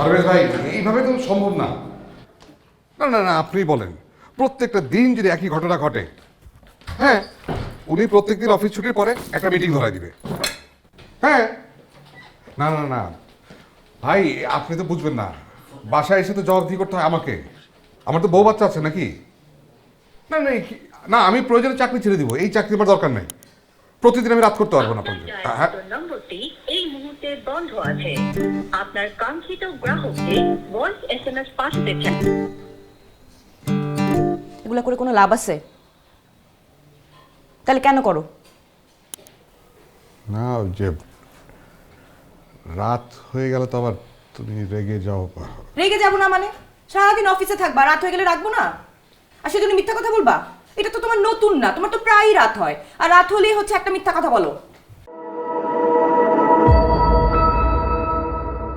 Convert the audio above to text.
পারভেজ ভাই এইভাবে তো সম্ভব না। না না না, আপনি বলেন প্রত্যেকটা দিন যদি একই ঘটনা ঘটে, হ্যাঁ উনি প্রত্যেকদিন অফিস ছুটির পরে একটা মিটিং ধরাই দিবে। হ্যাঁ, না না না ভাই, আপনি তো বুঝবেন না, বাসায় এসে তো জবাবদিহি করতে হয় আমাকে। আমার তো বউ বাচ্চা আছে নাকি। না না না, আমি প্রয়োজনে চাকরি ছেড়ে দিব, এই চাকরি আমার দরকার নাই। প্রতিদিন আমি রাত করতে পারবো না। হ্যাঁ, নম্বরটি এই মুহূর্তে বন্ধ আছে। আপনার কাঙ্ক্ষিত গ্রাহককে ভয়েস এসএমএস পাঠাতে চান। এগুলা করে কোনো লাভ আছে? তাহলে কেন করো? না ওই যে রাত হয়ে গেল তো আবার তুমি রেগে যাও। রেগে যাবো না মানে? সারাদিন অফিসে থাকবা, রাত হয়ে গেলে রাখবো না? আর সেজন্য মিথ্যা কথা বলবা? এটা তো তোমার নতুন না, তোমার তো প্রায়ই রাত হয়, আর রাত হলেই হচ্ছে একটা মিথ্যা কথা বলো।